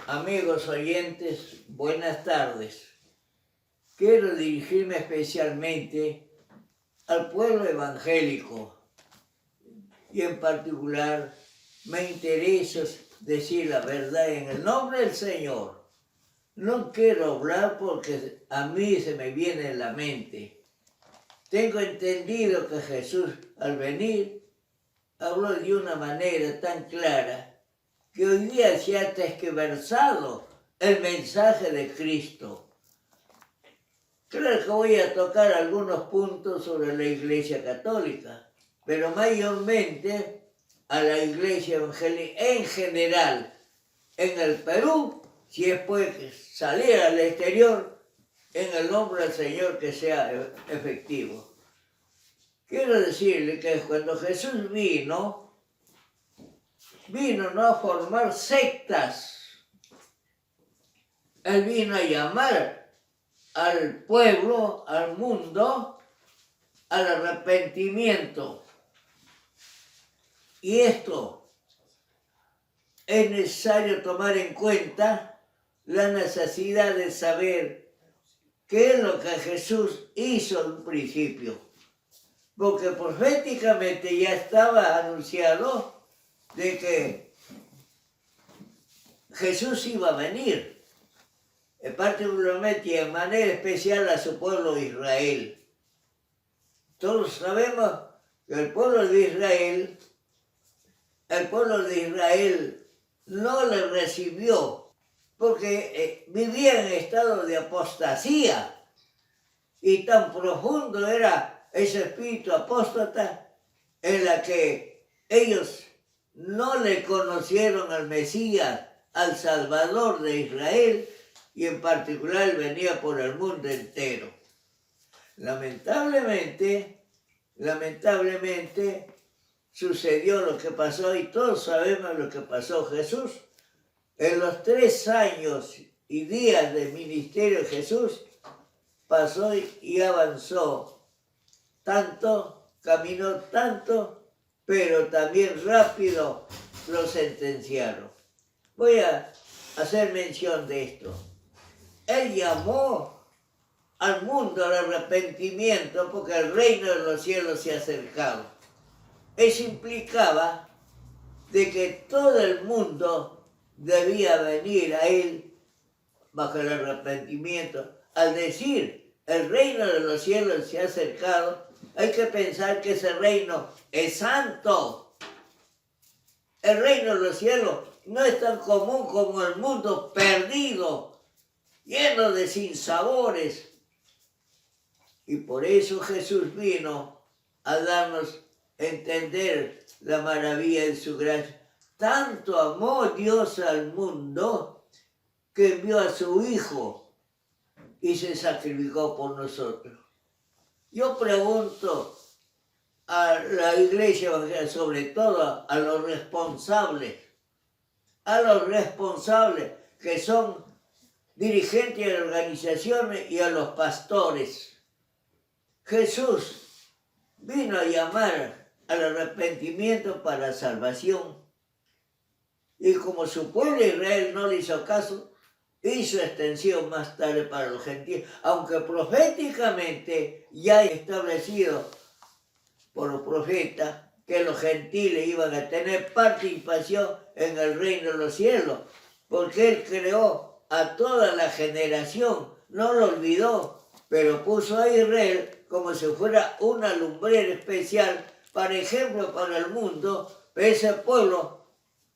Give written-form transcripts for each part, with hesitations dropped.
Amigos oyentes, buenas tardes. Quiero dirigirme especialmente al pueblo evangélico y en particular me interesa decir la verdad en el nombre del Señor. No quiero hablar porque a mí se me viene en la mente. Tengo entendido que Jesús al venir habló de una manera tan clara que hoy día se ha tergiversado el mensaje de Cristo. Creo que voy a tocar algunos puntos sobre la Iglesia Católica, pero mayormente a la Iglesia Evangélica en general. En el Perú, si es pues salir al exterior, en el nombre del Señor que sea efectivo. Quiero decirle que cuando Jesús vino no a formar sectas. Él vino a llamar al pueblo, al mundo, al arrepentimiento. Y esto es necesario tomar en cuenta la necesidad de saber qué es lo que Jesús hizo en un principio. Porque proféticamente ya estaba anunciado de que Jesús iba a venir, particularmente y en manera especial a su pueblo Israel. Todos sabemos que el pueblo de Israel no le recibió porque vivía en estado de apostasía y tan profundo era ese espíritu apóstata en la que ellos no le conocieron al Mesías, al Salvador de Israel, y en particular venía por el mundo entero. Lamentablemente, sucedió lo que pasó y todos sabemos lo que pasó. Jesús, en los 3 años y días del ministerio de Jesús, pasó y avanzó tanto, caminó tanto, pero también rápido lo sentenciaron. Voy a hacer mención de esto. Él llamó al mundo al arrepentimiento porque el reino de los cielos se ha acercado. Eso implicaba de que todo el mundo debía venir a él bajo el arrepentimiento. Al decir el reino de los cielos se ha acercado, hay que pensar que ese reino es santo. El reino de los cielos no es tan común como el mundo perdido, lleno de sinsabores. Y por eso Jesús vino a darnos a entender la maravilla de su gracia. Tanto amó Dios al mundo que envió a su Hijo y se sacrificó por nosotros. Yo pregunto a la iglesia evangélica, sobre todo a los responsables que son dirigentes de organizaciones y a los pastores. Jesús vino a llamar al arrepentimiento para salvación. Y como su pueblo Israel no le hizo caso, hizo extensión más tarde para los gentiles, aunque proféticamente ya establecido por los profetas que los gentiles iban a tener participación en el reino de los cielos, porque Él creó a toda la generación, no lo olvidó, pero puso a Israel como si fuera una lumbrera especial, para ejemplo para el mundo. Ese pueblo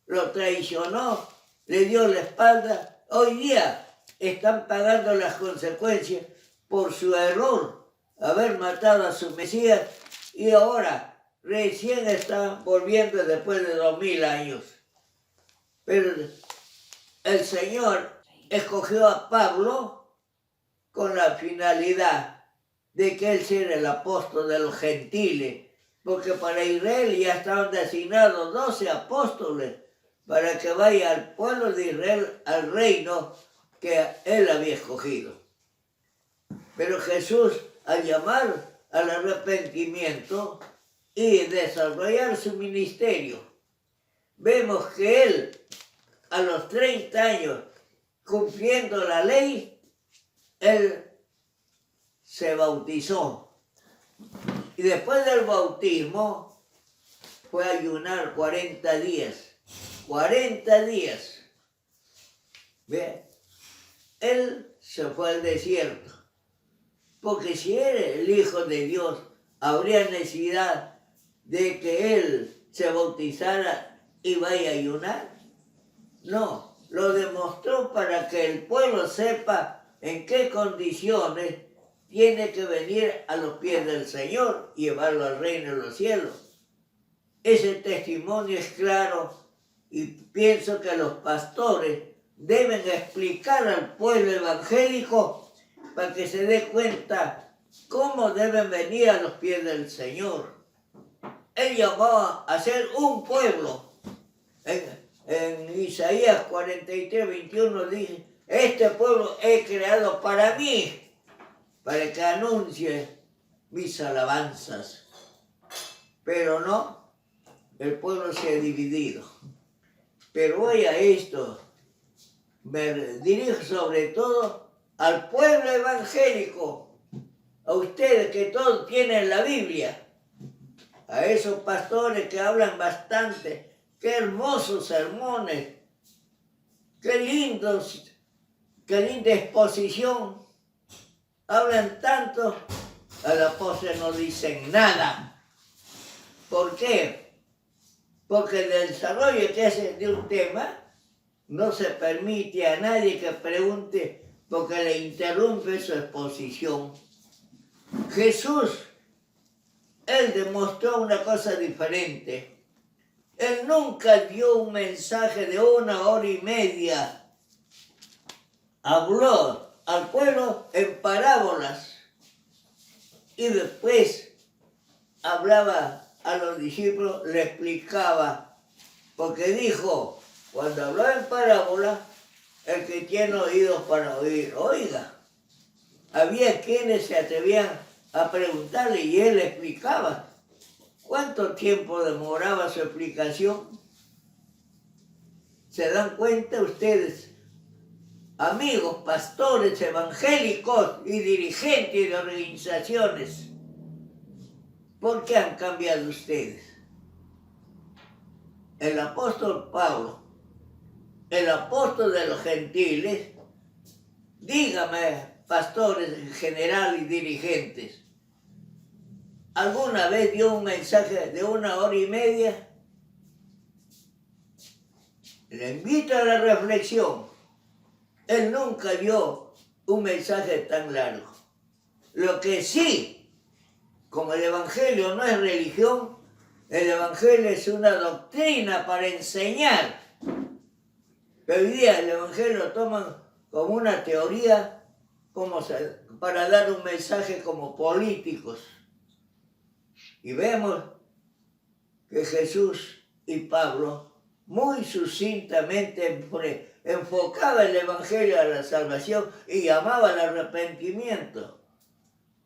lo traicionó, le dio la espalda. Hoy día están pagando las consecuencias por su error, haber matado a su Mesías, y ahora recién están volviendo después de 2000 años. Pero el Señor escogió a Pablo con la finalidad de que él sea el apóstol de los gentiles, porque para Israel ya estaban designados 12 apóstoles para que vaya al pueblo de Israel al reino que él había escogido. Pero Jesús, al llamar al arrepentimiento y desarrollar su ministerio, vemos que él a los 30 años cumpliendo la ley, él se bautizó. Y después del bautismo fue a ayunar 40 días. 40 días. ¿Ve? Él se fue al desierto. Porque si era el Hijo de Dios, habría necesidad de que él se bautizara y vaya a ayunar. No, lo demostró para que el pueblo sepa en qué condiciones tiene que venir a los pies del Señor y llevarlo al reino de los cielos. Ese testimonio es claro y pienso que los pastores deben explicar al pueblo evangélico para que se dé cuenta cómo deben venir a los pies del Señor. Él llamó a ser un pueblo. En Isaías 43, 21 dice, este pueblo he creado para mí, para que anuncie mis alabanzas. Pero no, el pueblo se ha dividido. Pero hoy a esto me dirijo sobre todo al pueblo evangélico, a ustedes que todos tienen la Biblia, a esos pastores que hablan bastante, qué hermosos sermones, qué linda exposición, hablan tanto, a la postre no dicen nada. ¿Por qué? Porque el desarrollo que hace de un tema no se permite a nadie que pregunte porque le interrumpe su exposición. Jesús, él demostró una cosa diferente. Él nunca dio un mensaje de 1 hora y media. Habló al pueblo en parábolas y después hablaba a los discípulos, le explicaba, porque dijo, cuando habló en parábola, el que tiene oídos para oír, oiga. Había quienes se atrevían a preguntarle y él explicaba. ¿Cuánto tiempo demoraba su explicación? ¿Se dan cuenta ustedes, amigos, pastores evangélicos y dirigentes de organizaciones? ¿Por qué han cambiado ustedes? El apóstol Pablo, el apóstol de los gentiles, dígame, pastores en general y dirigentes, ¿alguna vez dio un mensaje de 1 hora y media? Le invito a la reflexión. Él nunca dio un mensaje tan largo. Lo que sí, como el Evangelio no es religión, el Evangelio es una doctrina para enseñar. Pero hoy día el Evangelio lo toman como una teoría para dar un mensaje como políticos. Y vemos que Jesús y Pablo muy sucintamente enfocaba el Evangelio a la salvación y llamaba al arrepentimiento.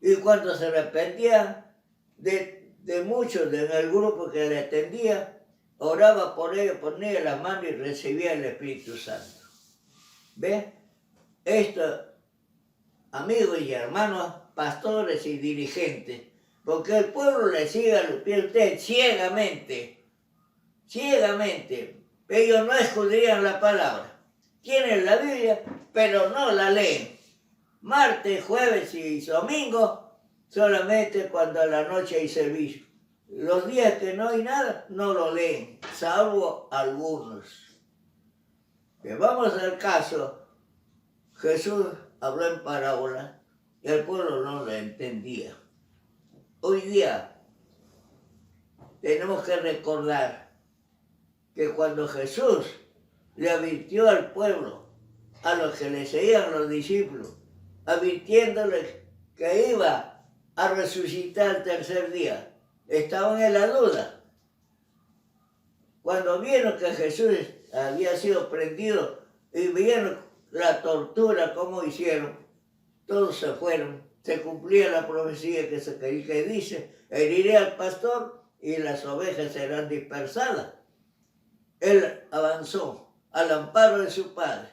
Y cuando se arrepentía de muchos en el grupo que le atendía, oraba por ellos, ponía las manos y recibía el Espíritu Santo. ¿Ve? Esto, amigos y hermanos, pastores y dirigentes, porque el pueblo le sigue a los pies de ustedes ciegamente. Ellos no escudriñan la palabra. Tienen la Biblia, pero no la leen. Martes, jueves y domingo, solamente cuando a la noche hay servicio. Los días que no hay nada, no lo leen, salvo algunos. Pero vamos al caso. Jesús habló en parábola y el pueblo no lo entendía. Hoy día tenemos que recordar que cuando Jesús le advirtió al pueblo, a los que le seguían los discípulos, advirtiéndoles que iba a resucitar el tercer día, estaban en la duda. Cuando vieron que Jesús había sido prendido y vieron la tortura, como hicieron, todos se fueron. Se cumplía la profecía que dice, heriré al pastor y las ovejas serán dispersadas. Él avanzó al amparo de su padre.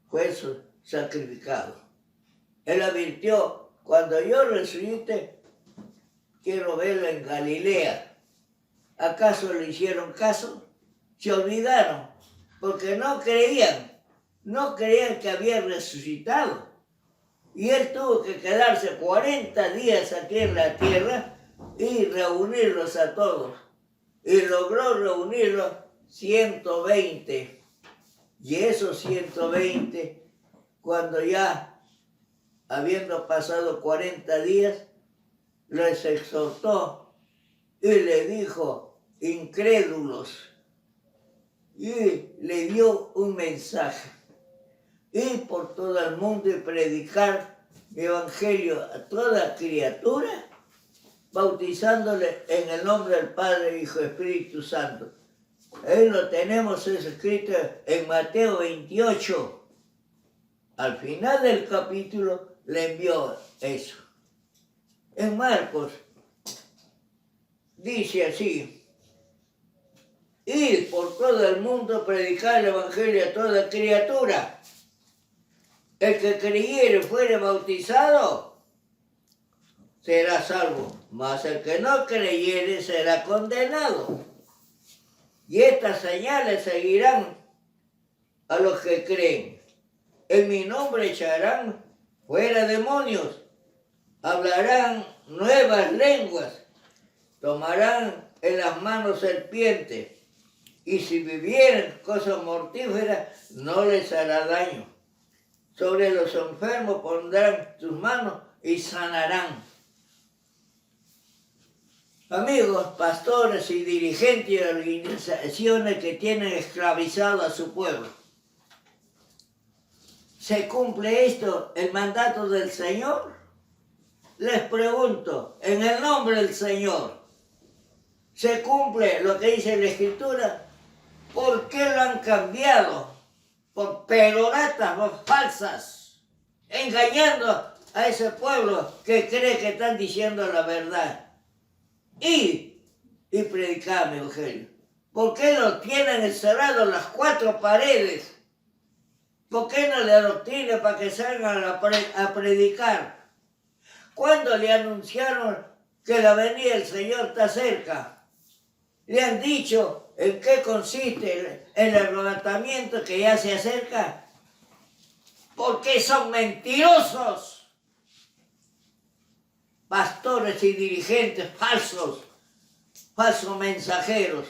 fue sacrificado. Él advirtió, cuando yo resucite, quiero verlo en Galilea. ¿Acaso le hicieron caso? Se olvidaron, porque no creían que había resucitado. Y él tuvo que quedarse 40 días aquí en la tierra y reunirlos a todos. Y logró reunirlos 120. Y esos 120, cuando ya, habiendo pasado 40 días, les exhortó y le dijo, incrédulos, y le dio un mensaje: ir por todo el mundo y predicar el evangelio a toda criatura, bautizándole en el nombre del Padre, Hijo y Espíritu Santo. Ahí lo tenemos escrito en Mateo 28. Al final del capítulo le envió eso. En Marcos dice así: ir por todo el mundo, predicar el evangelio a toda criatura. El que creyere y fuere bautizado será salvo, mas el que no creyere será condenado. Y estas señales seguirán a los que creen. En mi nombre echarán fuera demonios, hablarán nuevas lenguas, tomarán en las manos serpientes, y si vivieren cosas mortíferas no les hará daño. Sobre los enfermos pondrán sus manos y sanarán. Amigos, pastores y dirigentes de organizaciones que tienen esclavizado a su pueblo, ¿se cumple esto, el mandato del Señor? Les pregunto, en el nombre del Señor, ¿se cumple lo que dice la Escritura? ¿Por qué lo han cambiado? Por peroratas falsas, engañando a ese pueblo que cree que están diciendo la verdad. Y predicar el evangelio. ¿Por qué lo tienen encerrado en las 4 paredes? ¿Por qué no le adoctrinan para que salgan a predicar? ¿Cuándo le anunciaron que la venida del Señor está cerca? ¿Le han dicho en qué consiste el arrebatamiento que ya se acerca? Porque son mentirosos. Pastores y dirigentes falsos mensajeros,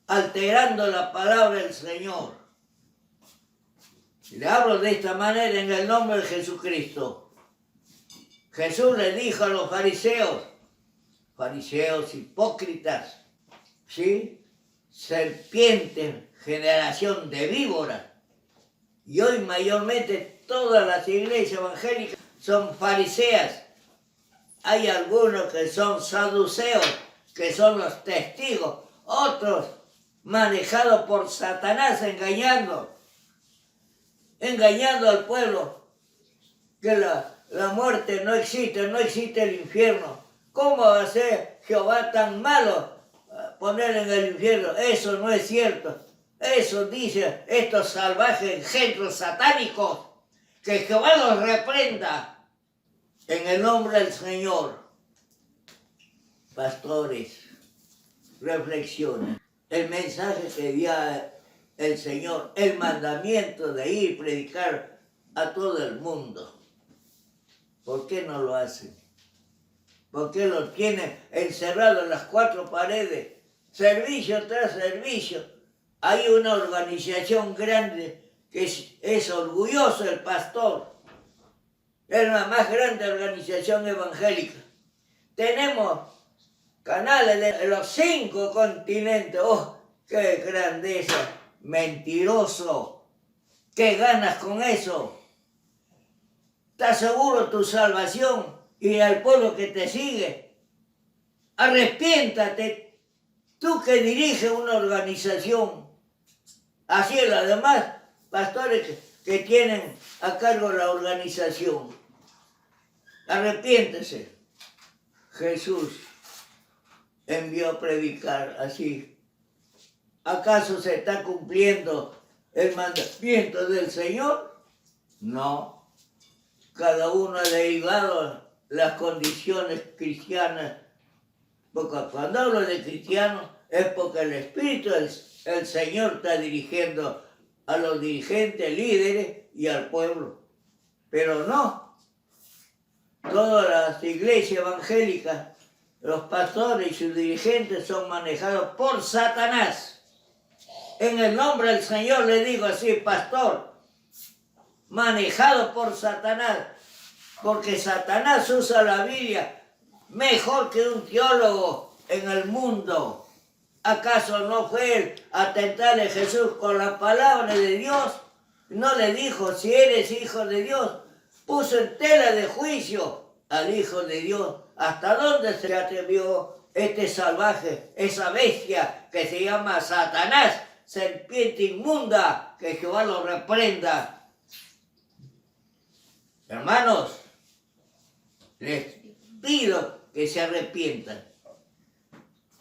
alterando la palabra del Señor. Le hablo de esta manera en el nombre de Jesucristo. Jesús le dijo a los fariseos hipócritas, ¿sí? Serpientes, generación de víboras. Y hoy mayormente todas las iglesias evangélicas son fariseas. Hay algunos que son saduceos, que son los testigos, otros manejados por Satanás, engañando al pueblo, que la muerte no existe el infierno. ¿Cómo va a ser Jehová tan malo poner en el infierno? Eso no es cierto. Eso dicen estos salvajes engendros satánicos. Que Jehová los reprenda. En el nombre del Señor, pastores, reflexionen. El mensaje que dio el Señor, el mandamiento de ir y predicar a todo el mundo. ¿Por qué no lo hacen? ¿Por qué lo tienen encerrado en las 4 paredes? Servicio tras servicio. Hay una organización grande que es orgulloso del pastor. Es la más grande organización evangélica. Tenemos canales de los 5 continentes. ¡Oh, qué grandeza! Mentiroso. ¿Qué ganas con eso? ¿Estás seguro de tu salvación y al pueblo que te sigue? Arrepiéntate. Tú que diriges una organización. Así es, además, pastores que tienen a cargo la organización. Arrepiéntese. Jesús envió a predicar así. ¿Acaso se está cumpliendo el mandamiento del Señor? No, cada uno ha derivado las condiciones cristianas, porque cuando hablo de cristianos es porque el Espíritu del Señor está dirigiendo a los dirigentes, líderes y al pueblo. Pero no, todas las iglesias evangélicas, los pastores y sus dirigentes son manejados por Satanás. En el nombre del Señor le digo así, pastor, manejado por Satanás, porque Satanás usa la Biblia mejor que un teólogo en el mundo. ¿Acaso no fue él a tentarle a Jesús con la palabra de Dios? No le dijo, si eres hijo de Dios, puso en tela de juicio al Hijo de Dios. ¿Hasta dónde se atrevió este salvaje, esa bestia que se llama Satanás, serpiente inmunda, que Jehová lo reprenda? Hermanos, les pido que se arrepientan.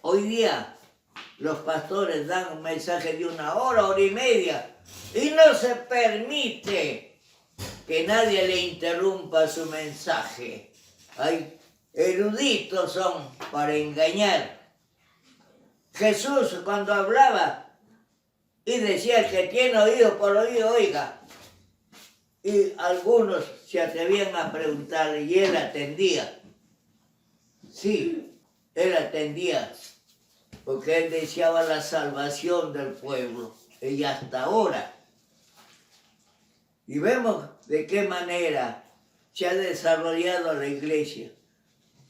Hoy día los pastores dan un mensaje de 1 hora, hora y media, y no se permite que nadie le interrumpa su mensaje. Hay eruditos son para engañar. Jesús cuando hablaba y decía, el que tiene oído por oído, oiga. Y algunos se atrevían a preguntarle y él atendía. Sí, él atendía, porque él deseaba la salvación del pueblo, y hasta ahora. Y vemos de qué manera se ha desarrollado la iglesia.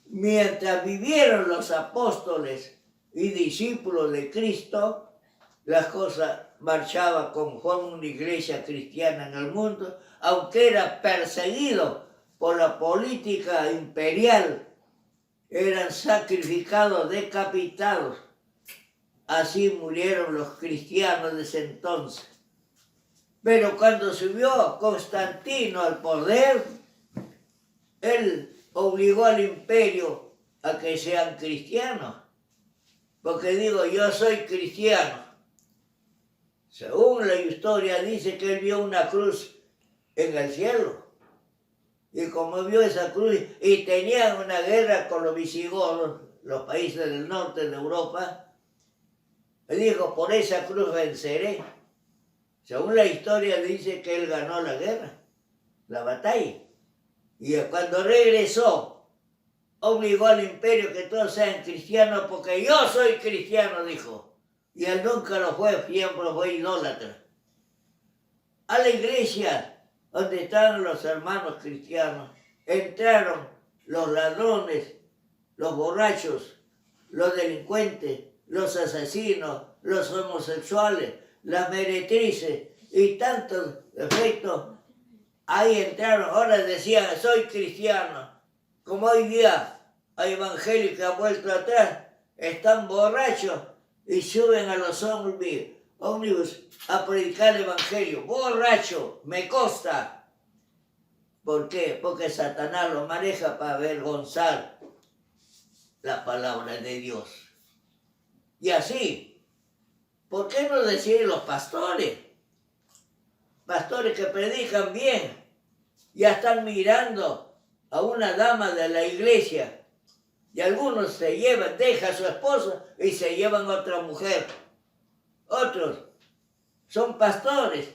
Mientras vivieron los apóstoles y discípulos de Cristo, las cosas marchaban conforme una iglesia cristiana en el mundo, aunque era perseguido por la política imperial, eran sacrificados, decapitados. Así murieron los cristianos de ese entonces. Pero cuando subió Constantino al poder, él obligó al imperio a que sean cristianos. Porque digo, yo soy cristiano. Según la historia dice que él vio una cruz en el cielo. Y como vio esa cruz y tenían una guerra con los visigodos, los países del norte de Europa, él dijo, por esa cruz venceré. Según la historia dice que él ganó la guerra, la batalla. Y cuando regresó, obligó al imperio que todos sean cristianos, porque yo soy cristiano, dijo. Y él nunca lo fue, siempre fue idólatra. A la iglesia donde estaban los hermanos cristianos, entraron los ladrones, los borrachos, los delincuentes, los asesinos, los homosexuales, las meretrices y tantos defectos. Ahí entraron, ahora decían, soy cristiano. Como hoy día hay evangélicos que han vuelto atrás, están borrachos y suben a los ómnibus a predicar el evangelio. Borracho, me consta. ¿Por qué? Porque Satanás lo maneja para avergonzar la palabra de Dios. Y así, ¿por qué no decir los pastores? Pastores que predican bien, ya están mirando a una dama de la iglesia y algunos se llevan, dejan a su esposa y se llevan a otra mujer. Otros son pastores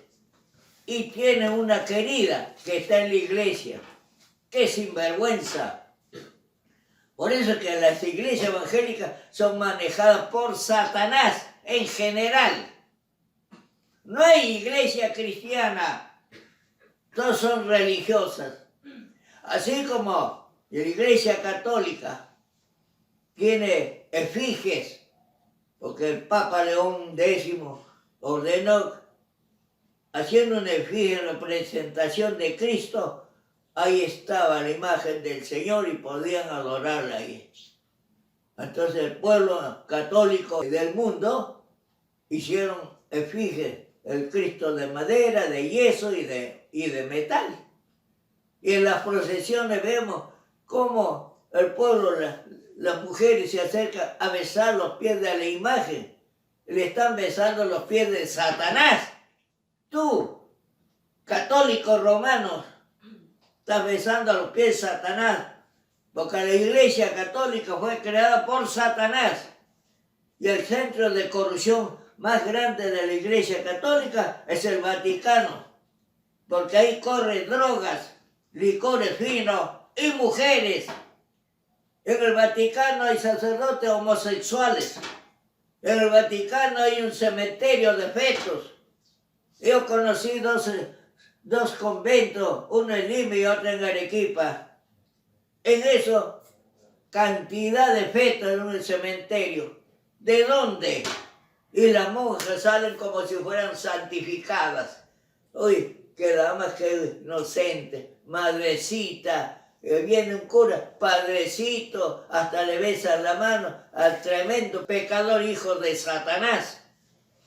y tienen una querida que está en la iglesia. ¡Qué sinvergüenza! Por eso es que las iglesias evangélicas son manejadas por Satanás en general. No hay iglesia cristiana, todas son religiosas. Así como la iglesia católica tiene efigies, porque el Papa León X ordenó, haciendo una efigie en representación de Cristo, ahí estaba la imagen del Señor y podían adorarla ahí. Entonces el pueblo católico del mundo hicieron efigies, el Cristo de madera, de yeso y de metal. Y en las procesiones vemos cómo el pueblo, las mujeres se acercan a besar los pies de la imagen. Le están besando los pies de Satanás. Tú católicos romanos están besando a los pies de Satanás, porque la Iglesia Católica fue creada por Satanás. Y el centro de corrupción más grande de la Iglesia Católica es el Vaticano, porque ahí corren drogas, licores finos y mujeres. En el Vaticano hay sacerdotes homosexuales. En el Vaticano hay un cementerio de fetos. Yo conocí dos conventos, uno en Lima y otro en Arequipa. En eso, cantidad de fetos en un cementerio. ¿De dónde? Y las monjas salen como si fueran santificadas. Uy, que la más que inocente, madrecita. Viene un cura, padrecito, hasta le besan la mano al tremendo pecador hijo de Satanás.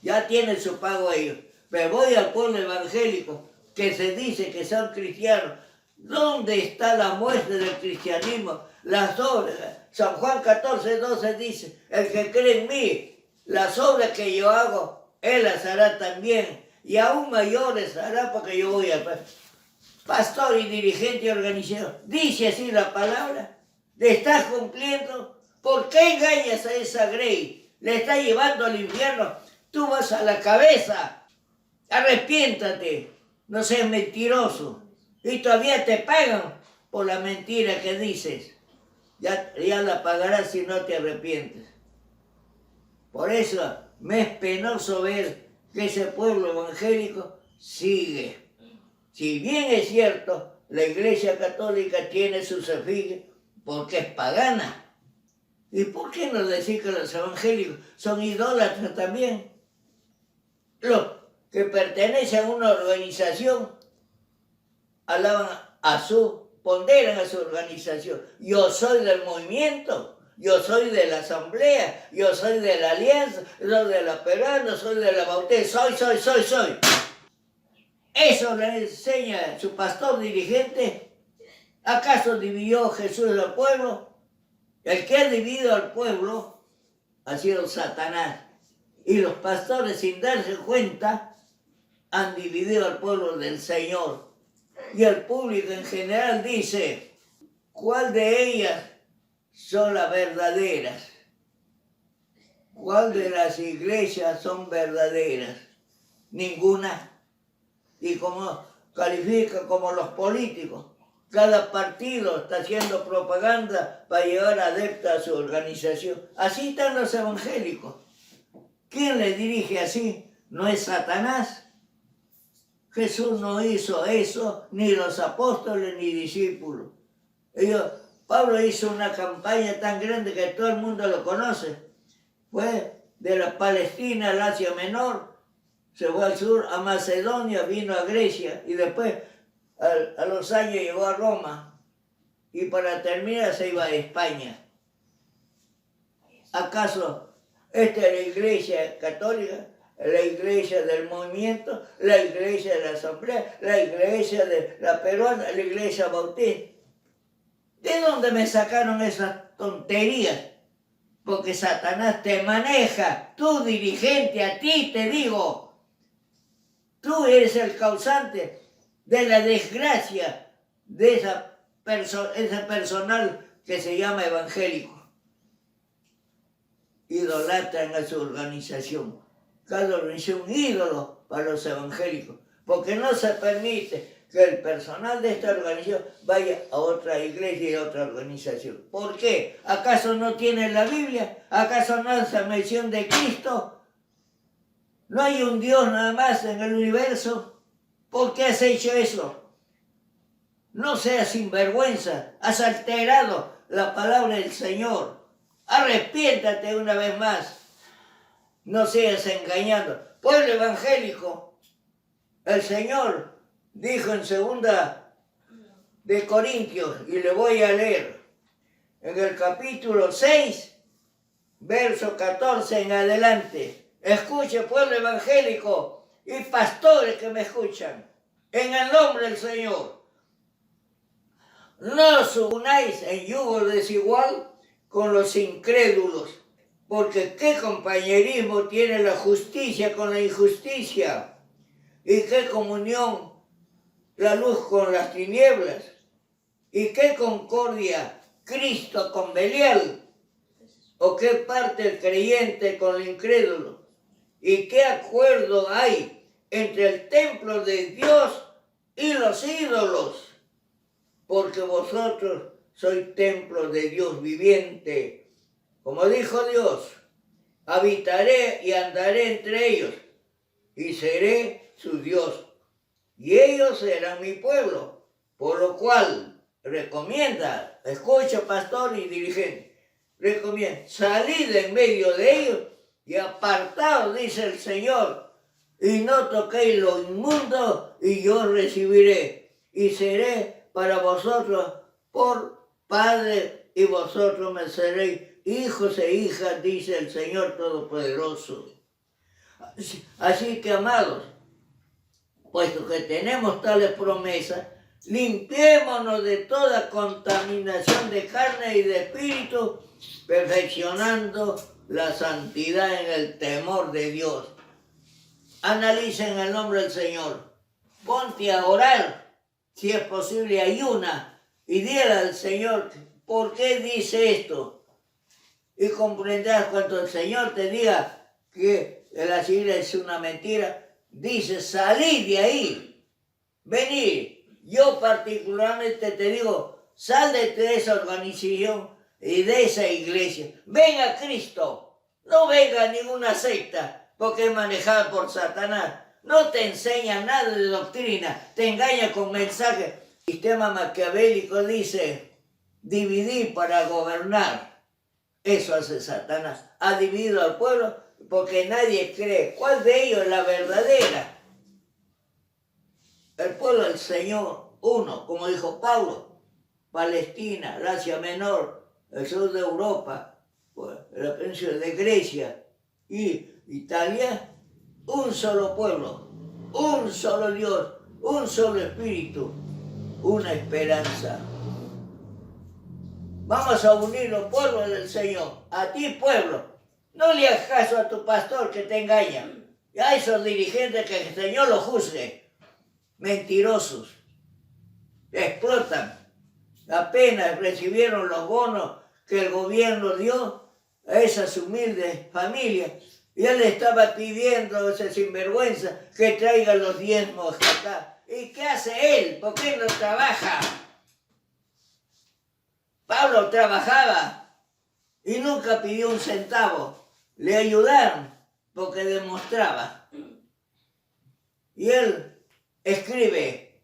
Ya tiene su pago ellos. Pero voy al pueblo evangélico, que se dice que son cristianos. ¿Dónde está la muestra del cristianismo? Las obras. San Juan 14:12 dice, el que cree en mí, las obras que yo hago, él las hará también. Y aún mayores hará porque yo voy al pastor y dirigente y organizador. Dice así la palabra. ¿Le estás cumpliendo? ¿Por qué engañas a esa Grey? Le está llevando al infierno. Tú vas a la cabeza. Arrepiéntate. No seas mentiroso. Y todavía te pagan por la mentira que dices. Ya la pagarás si no te arrepientes. Por eso me es penoso ver que ese pueblo evangélico sigue. Si bien es cierto, la Iglesia Católica tiene sus efigies porque es pagana. ¿Y por qué no decir que los evangélicos son idólatras también? Los que pertenecen a una organización alaban ponderan a su organización. Yo soy del movimiento, yo soy de la asamblea, yo soy de la alianza, soy de la peruana, soy de la bautista, soy. Eso le enseña su pastor dirigente. ¿Acaso dividió Jesús al pueblo? El que ha dividido al pueblo ha sido Satanás. Y los pastores, sin darse cuenta, han dividido al pueblo del Señor. Y el público en general dice, ¿cuál de ellas son las verdaderas? ¿Cuál de las iglesias son verdaderas? Ninguna. Y como califica como los políticos, cada partido está haciendo propaganda para llevar adeptos a su organización. Así están los evangélicos. ¿Quién le dirige así? ¿No es Satanás? Jesús no hizo eso, ni los apóstoles ni discípulos. Pablo hizo una campaña tan grande que todo el mundo lo conoce. Fue de la Palestina al Asia Menor, se fue al sur, a Macedonia, vino a Grecia y después a los años llegó a Roma y para terminar se iba a España. ¿Acaso esta es la Iglesia Católica? La Iglesia del movimiento, la Iglesia de la asamblea, la Iglesia de la peruana, la Iglesia bautista. ¿De dónde me sacaron esas tonterías? Porque Satanás te maneja, tú dirigente, a ti te digo. Tú eres el causante de la desgracia de ese personal que se llama evangélico. Idolatran a su organización. Cada organización es un ídolo para los evangélicos, porque no se permite que el personal de esta organización vaya a otra iglesia y a otra organización. ¿Por qué? ¿Acaso no tienen la Biblia? ¿Acaso no hace mención de Cristo? ¿No hay un Dios nada más en el universo? ¿Por qué has hecho eso? No seas sinvergüenza, has alterado la palabra del Señor. Arrepiéntate una vez más. No seas engañado. Pueblo evangélico, el Señor dijo en 2 de Corintios, y le voy a leer, en el capítulo 6, verso 14 en adelante. Escuche, pueblo evangélico y pastores que me escuchan, en el nombre del Señor. No os unáis en yugo desigual con los incrédulos, porque ¿qué compañerismo tiene la justicia con la injusticia? ¿Y qué comunión la luz con las tinieblas? ¿Y qué concordia Cristo con Belial? ¿O qué parte el creyente con el incrédulo? ¿Y qué acuerdo hay entre el templo de Dios y los ídolos? Porque vosotros sois templo de Dios viviente. Como dijo Dios, habitaré y andaré entre ellos, y seré su Dios, y ellos serán mi pueblo. Por lo cual, recomienda, escucha pastor y dirigente, recomienda, salid en medio de ellos y apartaos, dice el Señor, y no toquéis lo inmundo, y yo recibiré, y seré para vosotros por Padre, y vosotros me seréis hijos e hijas, dice el Señor Todopoderoso. Así que, amados, puesto que tenemos tales promesas, limpiémonos de toda contaminación de carne y de espíritu, perfeccionando la santidad en el temor de Dios. Analicen el nombre del Señor. Ponte a orar, si es posible, ayuna, y dile al Señor, ¿por qué dice esto? Y comprenderás cuando el Señor te diga que la Biblia es una mentira, dice, salid de ahí, venid. Yo particularmente te digo, sal de esa organización y de esa iglesia. Ven a Cristo, no venga a ninguna secta, porque es manejada por Satanás. No te enseña nada de doctrina, te engaña con mensajes. El sistema maquiavélico dice, dividir para gobernar. Eso hace Satanás. Ha dividido al pueblo porque nadie cree. ¿Cuál de ellos es la verdadera? El pueblo del Señor, uno, como dijo Pablo, Palestina, Asia Menor, el sur de Europa, la península de Grecia y Italia, un solo pueblo, un solo Dios, un solo espíritu, una esperanza. Vamos a unir los pueblos del Señor. A ti, pueblo, no le hagas caso a tu pastor que te engaña. Y a esos dirigentes que el Señor los juzgue. Mentirosos. Explotan. Apenas recibieron los bonos que el gobierno dio a esas humildes familias. Y él estaba pidiendo a ese sinvergüenza que traiga los diezmos acá. ¿Y qué hace él? ¿Por qué no trabaja? Pablo trabajaba y nunca pidió un centavo. Le ayudaron porque demostraba. Y él escribe,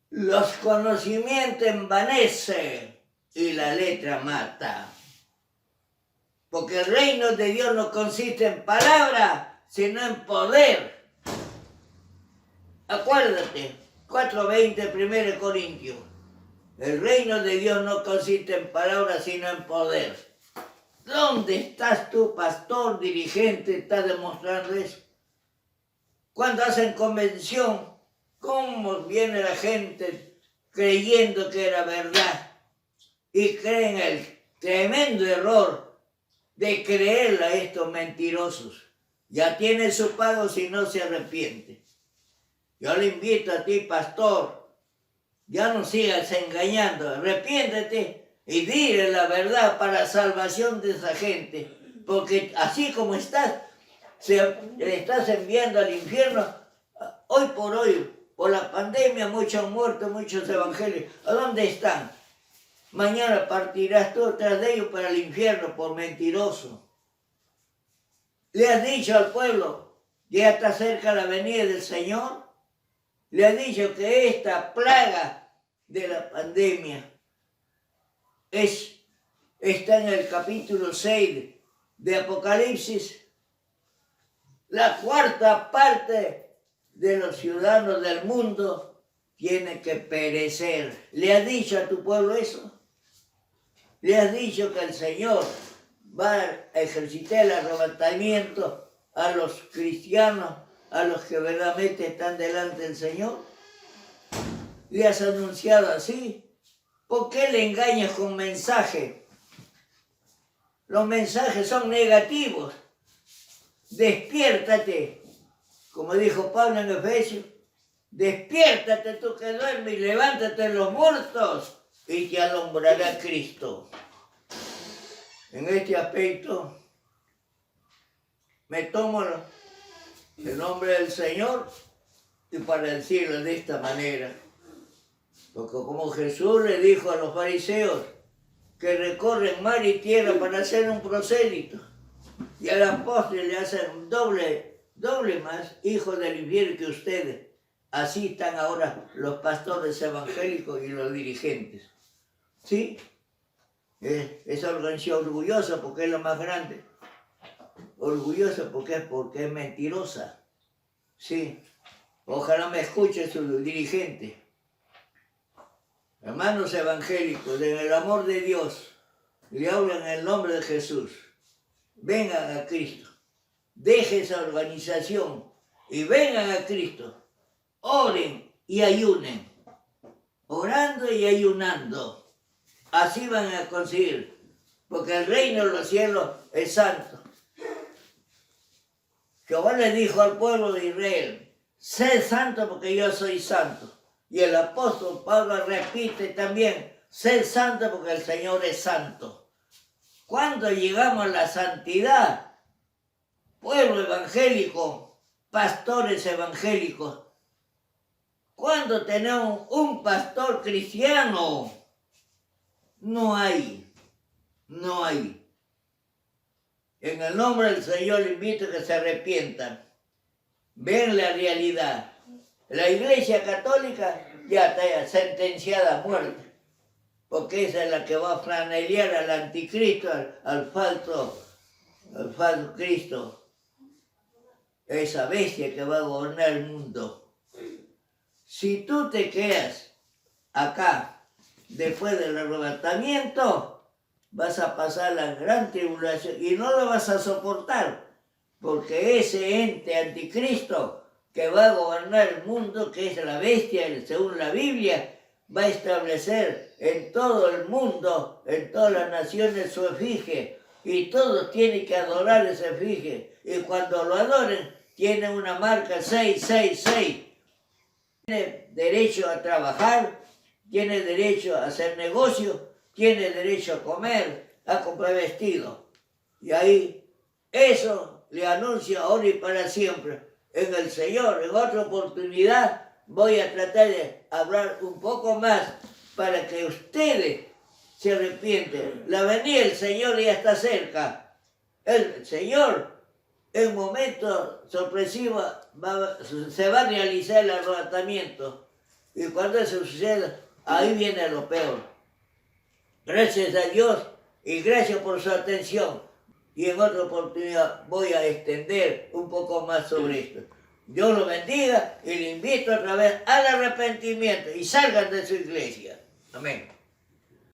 los conocimientos envanecen y la letra mata. Porque el reino de Dios no consiste en palabras, sino en poder. Acuérdate, 4:20, 1 Corintios. El reino de Dios no consiste en palabras, sino en poder. ¿Dónde estás tú, pastor, dirigente? ¿Estás demostrando eso? Cuando hacen convención, ¿cómo viene la gente creyendo que era verdad? Y creen el tremendo error de creerle a estos mentirosos. Ya tiene su pago si no se arrepiente. Yo le invito a ti, pastor, ya no sigas engañando, arrepiéntete y dile la verdad para salvación de esa gente. Porque así como estás, le estás enviando al infierno. Hoy, por la pandemia, muchos han muerto, muchos evangelios. ¿A dónde están? Mañana partirás tú tras de ellos para el infierno por mentiroso. ¿Le has dicho al pueblo, ya está cerca la venida del Señor? ¿Le has dicho que esta plaga de la pandemia está en el capítulo 6 de Apocalipsis? La cuarta parte de los ciudadanos del mundo tiene que perecer. ¿Le has dicho a tu pueblo eso? ¿Le has dicho que el Señor va a ejercitar el arrebatamiento a los cristianos, a los que verdaderamente están delante del Señor? ¿Le has anunciado así? ¿Por qué le engañas con mensajes? Los mensajes son negativos. Despiértate, como dijo Pablo en Efesios, Despiértate tú que duermes y levántate de los muertos y te alumbrará Cristo. En este aspecto me tomo el nombre del Señor y para decirlo de esta manera. Porque como Jesús le dijo a los fariseos que recorren mar y tierra para hacer un prosélito, y al apóstol le hacen doble más hijos del infierno que ustedes. Así están ahora los pastores evangélicos y los dirigentes. ¿Sí? Esa organización orgullosa porque es la más grande. Orgullosa porque es mentirosa. Sí. Ojalá me escuche su dirigente. Hermanos evangélicos, en el amor de Dios, le hablan en el nombre de Jesús. Vengan a Cristo. Dejen esa organización y vengan a Cristo. Oren y ayunen. Orando y ayunando. Así van a conseguir. Porque el reino de los cielos es santo. Jehová le dijo al pueblo de Israel, sed santo porque yo soy santo. Y el apóstol Pablo repite también, sed santo porque el Señor es santo. Cuando llegamos a la santidad, pueblo evangélico, pastores evangélicos, cuando tenemos un pastor cristiano, no hay. En el nombre del Señor le invito a que se arrepientan. Ven la realidad. La Iglesia Católica ya está sentenciada a muerte, porque esa es la que va a franelear al anticristo, al falso Cristo, esa bestia que va a gobernar el mundo. Si tú te quedas acá después del arrebatamiento, vas a pasar la gran tribulación y no lo vas a soportar, porque ese ente anticristo que va a gobernar el mundo, que es la bestia, según la Biblia, va a establecer en todo el mundo, en todas las naciones, su efigie, y todos tienen que adorar ese efigie, y cuando lo adoren, tiene una marca 666. Tiene derecho a trabajar, tiene derecho a hacer negocio, tiene derecho a comer, a comprar vestido. Y ahí, eso le anuncio ahora y para siempre. En el Señor, en otra oportunidad, voy a tratar de hablar un poco más para que ustedes se arrepienten. La venida del Señor ya está cerca. El Señor, en un momento sorpresivo, se va a realizar el arrebatamiento. Y cuando eso suceda, ahí viene lo peor. Gracias a Dios y gracias por su atención. Y en otra oportunidad voy a extender un poco más sobre esto. Dios lo bendiga y le invito otra vez al arrepentimiento y salgan de su iglesia. Amén.